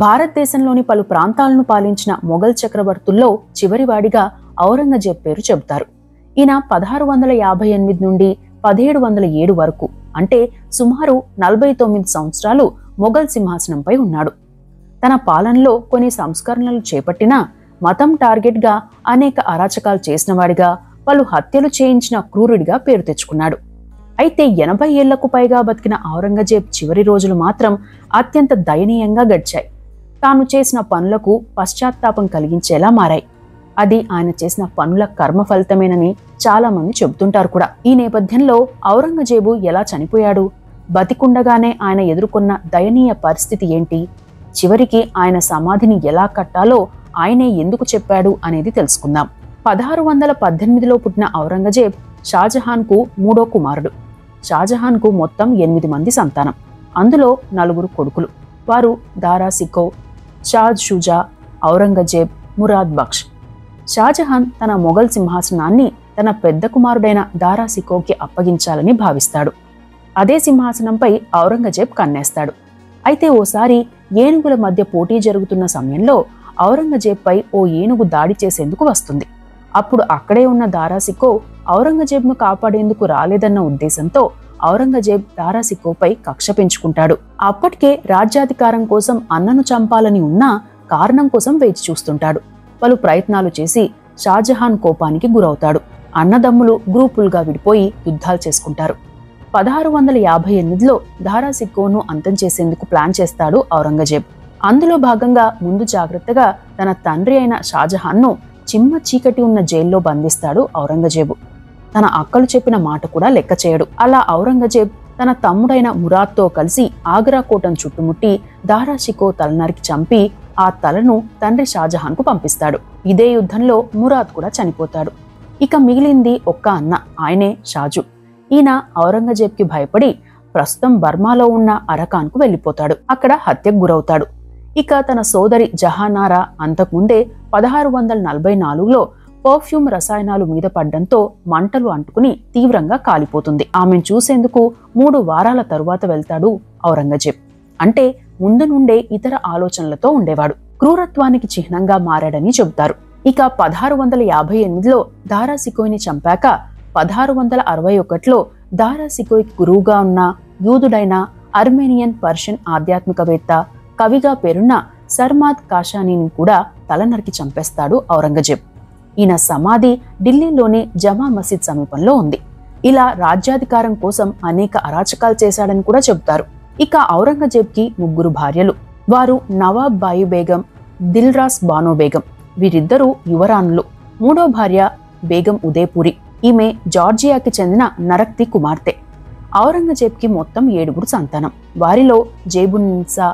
భారతదేశంలోని పలు ప్రాంతాలను పాలించిన మొఘల్ చక్రవర్తుల్లో చివరివాడిగా ఔరంగజేబ్ పేరు చెబుతారు. ఈయన 1658 నుండి 1707 వరకు అంటే సుమారు 49 సంవత్సరాలు మొఘల్ సింహాసనంపై ఉన్నాడు. తన పాలనలో కొన్ని సంస్కరణలు చేపట్టినా మతం టార్గెట్గా అనేక అరాచకాలు చేసినవాడిగా, పలు హత్యలు చేయించిన క్రూరుడిగా పేరు తెచ్చుకున్నాడు. అయితే 80 ఏళ్లకు పైగా బతికిన ఔరంగజేబ్ చివరి రోజులు మాత్రం అత్యంత దయనీయంగా గడిచాయి. తాను చేసిన పనులకు పశ్చాత్తాపం కలిగించేలా మారాయి. అది ఆయన చేసిన పనుల కర్మ ఫలితమేనని చాలా మంది చెబుతుంటారు కూడా. ఈ నేపథ్యంలో ఔరంగజేబు ఎలా చనిపోయాడు, బతికుండగానే ఆయన ఎదుర్కొన్న దయనీయ పరిస్థితి ఏంటి, చివరికి ఆయన సమాధిని ఎలా కట్టాలో ఆయనే ఎందుకు చెప్పాడు అనేది తెలుసుకుందాం. 1618లో పుట్టిన ఔరంగజేబ్ షాజహాన్కు మూడో కుమారుడు. షాజహాన్కు మొత్తం 8 మంది సంతానం. అందులో 4 కొడుకులు. వారు దారా సికో, షాజ్ షుజా, ఔరంగజేబ్, మురాద్ బక్ష్. షాజహాన్ తన మొఘల్ సింహాసనాన్ని తన పెద్ద కుమారుడైన దారా సికోకి అప్పగించాలని భావిస్తాడు. అదే సింహాసనంపై ఔరంగజేబ్ కన్నేస్తాడు. అయితే ఓసారి ఏనుగుల మధ్య పోటీ జరుగుతున్న సమయంలో ఔరంగజేబ్పై ఓ ఏనుగు దాడి చేసేందుకు వస్తుంది. అప్పుడు అక్కడే ఉన్న దారా సికో ఔరంగజేబ్ను కాపాడేందుకు రాలేదన్న ఉద్దేశంతో ఔరంగజేబ్ దారా సికోపై కక్ష పెంచుకుంటాడు. అప్పటికే రాజ్యాధికారం కోసం అన్నను చంపాలని ఉన్నా కారణం కోసం వేచి చూస్తుంటాడు. పలు ప్రయత్నాలు చేసి షాజహాన్ కోపానికి గురవుతాడు. అన్నదమ్ములు గ్రూపులుగా విడిపోయి యుద్ధాలు చేసుకుంటారు. 1658లో దారా సికోను అంతం చేసేందుకు ప్లాన్ చేస్తాడు ఔరంగజేబ్. అందులో భాగంగా ముందు జాగ్రత్తగా తన తండ్రి అయిన షాజహాన్ను చిమ్మ చీకటి ఉన్న జైల్లో బంధిస్తాడు ఔరంగజేబు. తన అక్కలు చెప్పిన మాట కూడా లెక్క చేయడు. అలా ఔరంగజేబ్ తన తమ్ముడైన మురాద్తో కలిసి ఆగ్రా కోటను చుట్టుముట్టి దారా షికో తలనరికి చంపి ఆ తలను తండ్రి షాజహాన్కు పంపిస్తాడు. ఇదే యుద్ధంలో మురాద్ కూడా చనిపోతాడు. ఇక మిగిలింది ఒక్క అన్న, ఆయనే షాజు. ఈయన ఔరంగజేబ్కి భయపడి ప్రస్తుతం బర్మాలో ఉన్న అరకాన్కు వెళ్లిపోతాడు. అక్కడ హత్యకు గురవుతాడు. ఇక తన సోదరి జహానారా అంతకుముందే 1644లో పర్ఫ్యూమ్ రసాయనాలు మీద పడ్డంతో మంటలు అంటుకుని తీవ్రంగా కాలిపోతుంది. ఆమెను చూసేందుకు 3 వారాల తరువాత వెళ్తాడు ఔరంగజేబ్. అంటే ముందు నుండే ఇతర ఆలోచనలతో ఉండేవాడు. క్రూరత్వానికి చిహ్నంగా మారాడని చెబుతారు. ఇక 1658లో దారా సికోయ్ని చంపాక 1661లో దారా సికోయ్కి గురువుగా ఉన్న యూదుడైన అర్మేనియన్ పర్షియన్ ఆధ్యాత్మికవేత్త, కవిగా పేరున్న సర్మాద్ కాషానీని కూడా తలనరికి చంపేస్తాడు ఔరంగజేబ్. ఈయన సమాధి ఢిల్లీలోని జమా మసీద్ సమీపంలో ఉంది. ఇలా రాజ్యాధికారం కోసం అనేక అరాచకాలు చేశాడని కూడా చెబుతారు. ఇక ఔరంగజేబ్కి 3 భార్యలు. వారు నవాబ్ బాయి బేగం, దిల్రాస్ బానో బేగం. వీరిద్దరూ యువరాణులు. మూడో భార్య బేగం ఉదయపూరి. ఈమె జార్జియాకి చెందిన నరక్తి కుమార్తె. ఔరంగజేబ్కి మొత్తం 7 సంతానం. వారిలో జేబున్నిసా,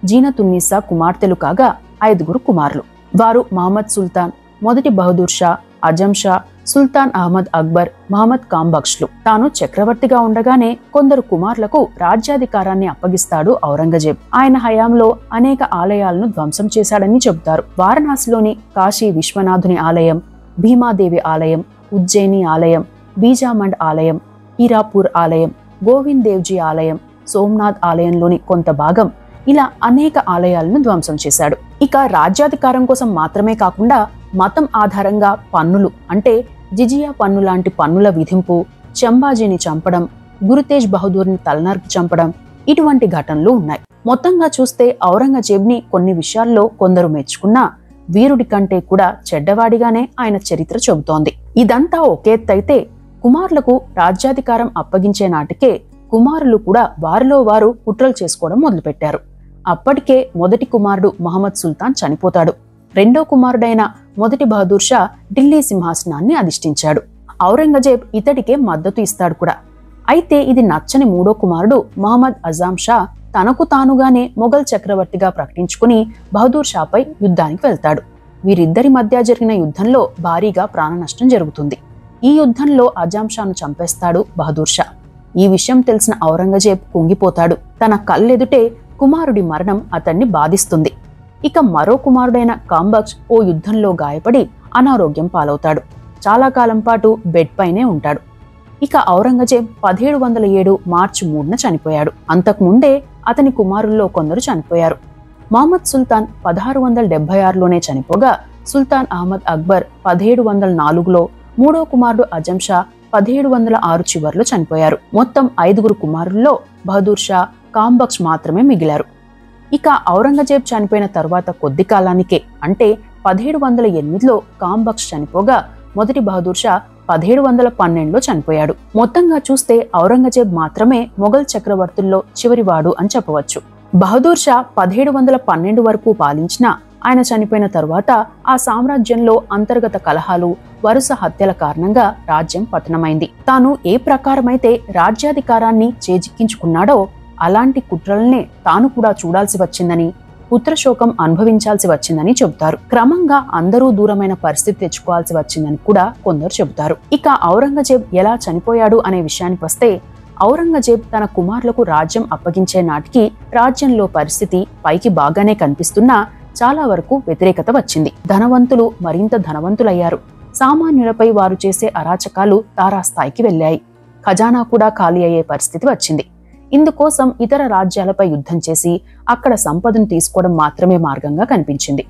జీనతున్నిసా కుమార్తెలు కాగా 5 కుమారులు. వారు మహమ్మద్ సుల్తాన్, మొదటి బహదూర్ షా, అజం షా, సుల్తాన్ అహ్మద్ అక్బర్, మహమ్మద్ కాంబక్ష్లు. తాను చక్రవర్తిగా ఉండగానే కొందరు కుమారులకు రాజ్యాధికారాన్ని అప్పగిస్తాడు ఔరంగజేబ్. ఆయన హయాంలో అనేక ఆలయాలను ధ్వంసం చేశాడని చెబుతారు. వారణాసిలోని కాశీ విశ్వనాథుని ఆలయం, భీమాదేవి ఆలయం, ఉజ్జయిని ఆలయం, బీజామండ్ ఆలయం, హీరాపూర్ ఆలయం, గోవింద్ దేవ్జీ ఆలయం, సోమనాథ్ ఆలయంలోని కొంత భాగం, ఇలా అనేక ఆలయాలను ధ్వంసం చేశాడు. ఇక రాజ్యాధికారం కోసం మాత్రమే కాకుండా మతం ఆధారంగా పన్నులు అంటే జిజియా పన్ను లాంటి పన్నుల విధింపు, చంబాజీని చంపడం, గురుతేజ్ బహదూర్ని తలనరికి చంపడం, ఇటువంటి ఘటనలు ఉన్నాయి. మొత్తంగా చూస్తే ఔరంగజేబ్ని కొన్ని విషయాల్లో కొందరు మెచ్చుకున్నా వీరుడి కంటే కూడా చెడ్డవాడిగానే ఆయన చరిత్ర చెబుతోంది. ఇదంతా ఒకేత్తైతే కుమారులకు రాజ్యాధికారం అప్పగించే నాటికే కుమారులు కూడా వారిలో వారు కుట్రలు చేసుకోవడం మొదలుపెట్టారు. అప్పటికే మొదటి కుమారుడు మహమ్మద్ సుల్తాన్ చనిపోతాడు. రెండో కుమారుడైన మొదటి బహదూర్ షా ఢిల్లీ సింహాసనాన్ని అధిష్ఠించాడు. ఔరంగజేబ్ ఇతడికే మద్దతు ఇస్తాడు కూడా. అయితే ఇది నచ్చని మూడో కుమారుడు మహమ్మద్ అజాం షా తనకు తానుగానే మొఘల్ చక్రవర్తిగా ప్రకటించుకుని బహదూర్ షాపై యుద్ధానికి వెళ్తాడు. వీరిద్దరి మధ్య జరిగిన యుద్ధంలో భారీగా ప్రాణ నష్టం జరుగుతుంది. ఈ యుద్ధంలో అజాం షాను చంపేస్తాడు బహదూర్ షా. ఈ విషయం తెలిసిన ఔరంగజేబ్ కుంగిపోతాడు. తన కళ్ళెదుటే కుమారుడి మరణం అతన్ని బాధిస్తుంది. ఇక మరో కుమారుడైన కాంబక్ష్ ఓ యుద్ధంలో గాయపడి అనారోగ్యం పాలవుతాడు. చాలా కాలం పాటు బెడ్ పైనే ఉంటాడు. ఇక ఔరంగజేబ్ 1707 మార్చి 3న చనిపోయాడు. అంతకుముందే అతని కుమారుల్లో కొందరు చనిపోయారు. మహమ్మద్ సుల్తాన్ 1676లోనే చనిపోగా సుల్తాన్ అహ్మద్ అక్బర్ 1704లో, మూడో కుమారుడు అజం షా 1706 చివర్లో చనిపోయారు. మొత్తం 5 కుమారుల్లో బహదూర్ షా, కాంబక్ష్ మాత్రమే మిగిలారు. ఇక ఔరంగజేబ్ చనిపోయిన తర్వాత కొద్ది కాలానికే అంటే 1708లో కాంబక్ష్ చనిపోగా మొదటి బహదూర్ షా 1712లో చనిపోయాడు. మొత్తంగా చూస్తే ఔరంగజేబ్ మాత్రమే మొఘల్ చక్రవర్తుల్లో చివరివాడు అని చెప్పవచ్చు. బహదూర్ షా 1712 వరకు పాలించిన ఆయన చనిపోయిన తరువాత ఆ సామ్రాజ్యంలో అంతర్గత కలహాలు, వరుస హత్యల కారణంగా రాజ్యం పతనమైంది. తాను ఏ ప్రకారమైతే రాజ్యాధికారాన్ని చేజిక్కించుకున్నాడో అలాంటి కుట్రలనే తాను కూడా చూడాల్సి వచ్చిందని, పుత్రశోకం అనుభవించాల్సి వచ్చిందని చెబుతారు. క్రమంగా అందరూ దూరమైన పరిస్థితి తెచ్చుకోవాల్సి వచ్చిందని కూడా కొందరు చెబుతారు. ఇక ఔరంగజేబ్ ఎలా చనిపోయాడు అనే విషయానికి వస్తే, ఔరంగజేబ్ తన కుమారులకు రాజ్యం అప్పగించే నాటికి రాజ్యంలో పరిస్థితి పైకి బాగానే కనిపిస్తున్నా చాలా వరకు వ్యతిరేకత వచ్చింది. ధనవంతులు మరింత ధనవంతులయ్యారు. సామాన్యులపై వారు చేసే అరాచకాలు తారాస్థాయికి వెళ్లాయి. ఖజానా కూడా ఖాళీ అయ్యే పరిస్థితి వచ్చింది. ఇందుకోసం ఇతర రాజ్యాలపై యుద్ధం చేసి అక్కడ సంపదను తీసుకోవడం మాత్రమే మార్గంగా కనిపించింది.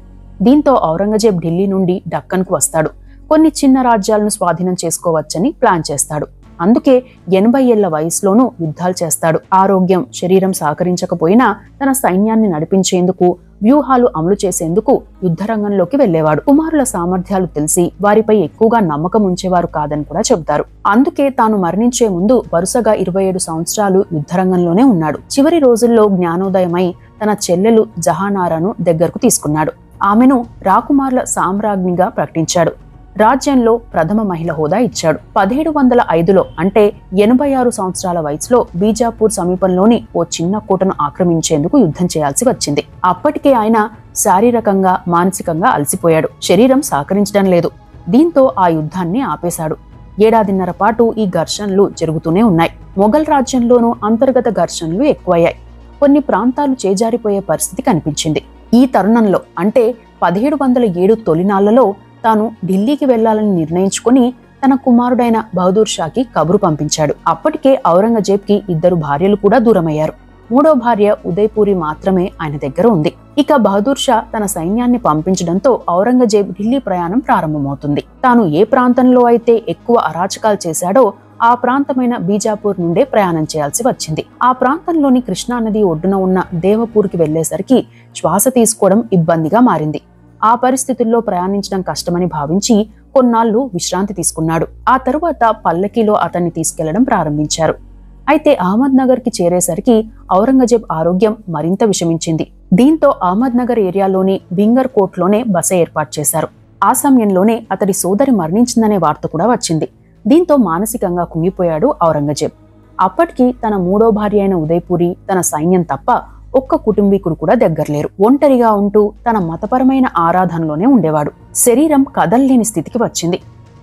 దీంతో ఔరంగజేబ్ ఢిల్లీ నుండి డక్కన్కు వస్తాడు. కొన్ని చిన్న రాజ్యాలను స్వాధీనం చేసుకోవచ్చని ప్లాన్ చేస్తాడు. అందుకే 80 ఏళ్ల వయసులోనూ యుద్ధాలు చేస్తాడు. ఆరోగ్యం, శరీరం సహకరించకపోయినా తన సైన్యాన్ని నడిపించేందుకు, వ్యూహాలు అమలు చేసేందుకు యుద్ధరంగంలోకి వెళ్లేవాడు. కుమారుల సామర్థ్యాలు తెలిసి వారిపై ఎక్కువగా నమ్మకం ఉంచేవారు కాదని కూడా చెబుతారు. అందుకే తాను మరణించే ముందు వరుసగా 27 సంవత్సరాలు యుద్ధరంగంలోనే ఉన్నాడు. చివరి రోజుల్లో జ్ఞానోదయమై తన చెల్లెలు జహానారాను దగ్గరకు తీసుకున్నాడు. ఆమెను రాకుమార్ల సామ్రాజ్ఞిగా ప్రకటించాడు. రాజ్యంలో ప్రథమ మహిళ హోదా ఇచ్చాడు. 1705లో అంటే 86 సంవత్సరాల వయసులో బీజాపూర్ సమీపంలోని ఓ చిన్న కోటను ఆక్రమించేందుకు యుద్ధం చేయాల్సి వచ్చింది. అప్పటికే ఆయన శారీరకంగా, మానసికంగా అలసిపోయాడు. శరీరం సహకరించడం లేదు. దీంతో ఆ యుద్ధాన్ని ఆపేశాడు. 1.5 ఏళ్ల పాటు ఈ ఘర్షణలు జరుగుతూనే ఉన్నాయి. మొఘల్ రాజ్యంలోనూ అంతర్గత ఘర్షణలు ఎక్కువయ్యాయి. కొన్ని ప్రాంతాలు చేజారిపోయే పరిస్థితి కనిపించింది. ఈ తరుణంలో అంటే 1707 తొలినాళ్లలో తాను ఢిల్లీకి వెళ్లాలని నిర్ణయించుకుని తన కుమారుడైన బహదూర్ షాకి కబురు పంపించాడు. అప్పటికే ఔరంగజేబ్కి 2 భార్యలు కూడా దూరమయ్యారు. మూడో భార్య ఉదయపూరి మాత్రమే ఆయన దగ్గర ఉంది. ఇక బహదూర్ షా తన సైన్యాన్ని పంపించడంతో ఔరంగజేబ్ ఢిల్లీ ప్రయాణం ప్రారంభమవుతుంది. తాను ఏ ప్రాంతంలో అయితే ఎక్కువ అరాచకాలు చేశాడో ఆ ప్రాంతమైన బీజాపూర్ నుండే ప్రయాణం చేయాల్సి వచ్చింది. ఆ ప్రాంతంలోని కృష్ణానది ఒడ్డున ఉన్న దేవపూర్కి వెళ్లేసరికి శ్వాస తీసుకోవడం ఇబ్బందిగా మారింది. ఆ పరిస్థితుల్లో ప్రయాణించడం కష్టమని భావించి కొన్నాళ్లు విశ్రాంతి తీసుకున్నాడు. ఆ తరువాత పల్లకీలో అతన్ని తీసుకెళ్లడం ప్రారంభించారు. అయితే అహ్మద్ నగర్ కి చేరేసరికి ఔరంగజేబ్ ఆరోగ్యం మరింత విషమించింది. దీంతో అహ్మద్ నగర్ ఏరియాలోని బింగర్ కోట్లోనే బస ఏర్పాటు చేశారు. ఆ సమయంలోనే అతడి సోదరి మరణించిందనే వార్త కూడా వచ్చింది. దీంతో మానసికంగా కుంగిపోయాడు ఔరంగజేబ్. అప్పటికి తన మూడో భార్య అయిన ఉదయపూరి, తన సైన్యం తప్ప ఒక్క కుటుంబీకుడు కూడా దగ్గరలేరు. ఒంటరిగా ఉంటూ తన మతపరమైన ఆరాధనలోనే ఉండేవాడు. శరీరం కదల్లేని స్థితికి వచ్చింది.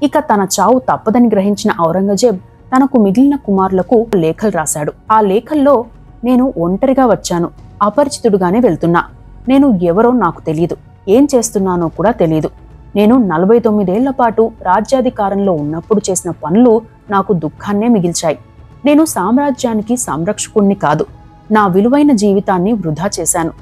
ఇక తన చావు తప్పదని గ్రహించిన ఔరంగజేబ్ తనకు మిగిలిన కుమారులకు లేఖలు రాశాడు. ఆ లేఖల్లో, నేను ఒంటరిగా వచ్చాను, అపరిచితుడుగానే వెళ్తున్నా, నేను ఎవరో నాకు తెలియదు, ఏం చేస్తున్నానో కూడా తెలియదు, నేను 49 ఏళ్ల పాటు రాజ్యాధికారంలో ఉన్నప్పుడు చేసిన పనులు నాకు దుఃఖాన్నే మిగిల్చాయి. నేను సామ్రాజ్యానికి సంరక్షకుణ్ణి కాదు, నా విలువైన జీవితాన్ని వృధా చేశాను.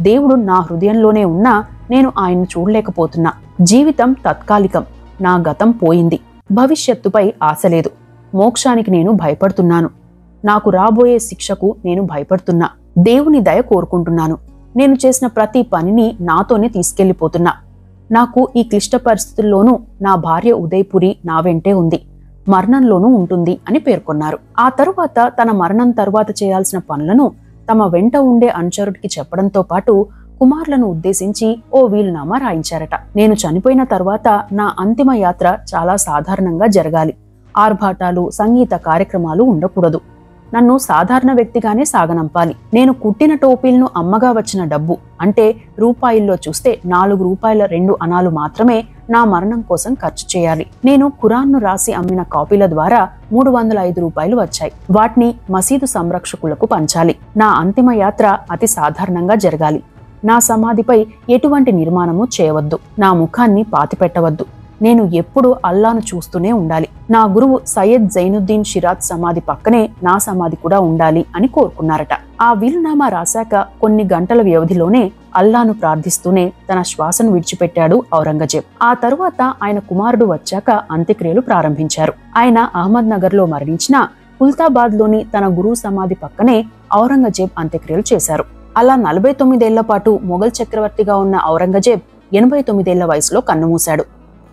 దేవుడు నా హృదయంలోనే ఉన్నా నేను ఆయన్ను చూడలేకపోతున్నా. జీవితం తాత్కాలికం, నా గతం పోయింది, భవిష్యత్తుపై ఆశ లేదు. మోక్షానికి నేను భయపడుతున్నాను. నాకు రాబోయే శిక్షకు నేను భయపడుతున్నా. దేవుని దయ కోరుకుంటున్నాను. నేను చేసిన ప్రతి పనిని నాతోనే తీసుకెళ్లిపోతున్నా. నాకు ఈ క్లిష్ట పరిస్థితుల్లోనూ నా భార్య ఉదయపురి నా వెంటే ఉంది, మరణంలోనూ ఉంటుంది అని పేర్కొన్నారు. ఆ తరువాత తన మరణం తరువాత చేయాల్సిన పనులను తమ వెంట ఉండే అనుచరుడికి చెప్పడంతో పాటు కుమారులను ఉద్దేశించి ఓ వీలునామా రాయించారట. నేను చనిపోయిన తర్వాత నా అంతిమ యాత్ర చాలా సాధారణంగా జరగాలి. ఆర్భాటాలు, సంగీత కార్యక్రమాలు ఉండకూడదు. నన్ను సాధారణ వ్యక్తిగానే సాగనంపాలి. నేను కుట్టిన టోపీలను అమ్మగా వచ్చిన డబ్బు అంటే రూపాయిల్లో చూస్తే 4 రూపాయల 2 అణాలు మాత్రమే నా మరణం కోసం ఖర్చు చేయాలి. నేను ఖురాన్ను రాసి అమ్మిన కాపీల ద్వారా 305 రూపాయలు వచ్చాయి. వాటిని మసీదు సంరక్షకులకు పంచాలి. నా అంతిమ యాత్ర అతి సాధారణంగా జరగాలి. నా సమాధిపై ఎటువంటి నిర్మాణము చేయవద్దు. నా ముఖాన్ని పాతిపెట్టవద్దు. నేను ఎప్పుడు అల్లాను చూస్తూనే ఉండాలి. నా గురువు సయ్యద్ జైనుద్దీన్ షిరాజ్ సమాధి పక్కనే నా సమాధి కూడా ఉండాలి అని కోరుకున్నారట. ఆ వీలునామా రాశాక కొన్ని గంటల వ్యవధిలోనే అల్లాను ప్రార్థిస్తూనే తన శ్వాసను విడిచిపెట్టాడు ఔరంగజేబ్. ఆ తరువాత ఆయన కుమారుడు వచ్చాక అంత్యక్రియలు ప్రారంభించారు. ఆయన అహ్మద్ నగర్ లో మరణించిన కుల్తాబాద్ లోని తన గురువు సమాధి పక్కనే ఔరంగజేబ్ అంత్యక్రియలు చేశారు. అలా 49 ఏళ్ల పాటు మొఘల్ చక్రవర్తిగా ఉన్న ఔరంగజేబ్ 89 ఏళ్ల వయసులో కన్నుమూశాడు.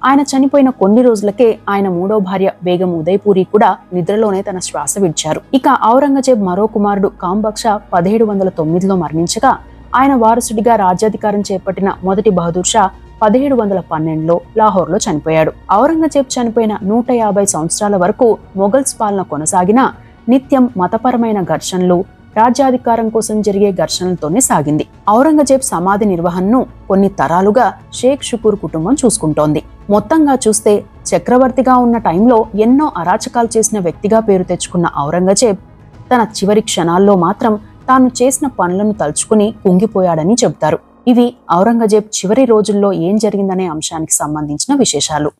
ఆయన చనిపోయిన కొన్ని రోజులకే ఆయన మూడో భార్య బేగం ఉదయపూరి కూడా నిద్రలోనే తన శ్వాస విడిచారు. ఇక ఔరంగజేబ్ మరో కుమారుడు కాంబక్ష 1709లో మరణించగా ఆయన వారసుడిగా రాజ్యాధికారం చేపట్టిన మొదటి బహదూర్ షా 1712లో లాహోర్లో చనిపోయాడు. ఔరంగజేబ్ చనిపోయిన 150 సంవత్సరాల వరకు మొఘల్స్ పాలన కొనసాగినా నిత్యం మతపరమైన ఘర్షణలు, రాజ్యాధికారం కోసం జరిగే ఘర్షణలతోనే సాగింది. ఔరంగజేబ్ సమాధి నిర్వహణను కొన్ని తరాలుగా షేక్ షుకూర్ కుటుంబం చూసుకుంటోంది. మొత్తంగా చూస్తే చక్రవర్తిగా ఉన్న టైంలో ఎన్నో అరాచకాలు చేసిన వ్యక్తిగా పేరు తెచ్చుకున్న ఔరంగజేబ్ తన చివరి క్షణాల్లో మాత్రం తాను చేసిన పనులను తలుచుకుని కుంగిపోయాడని చెబుతారు. ఇవి ఔరంగజేబ్ చివరి రోజుల్లో ఏం జరిగిందనే అంశానికి సంబంధించిన విశేషాలు.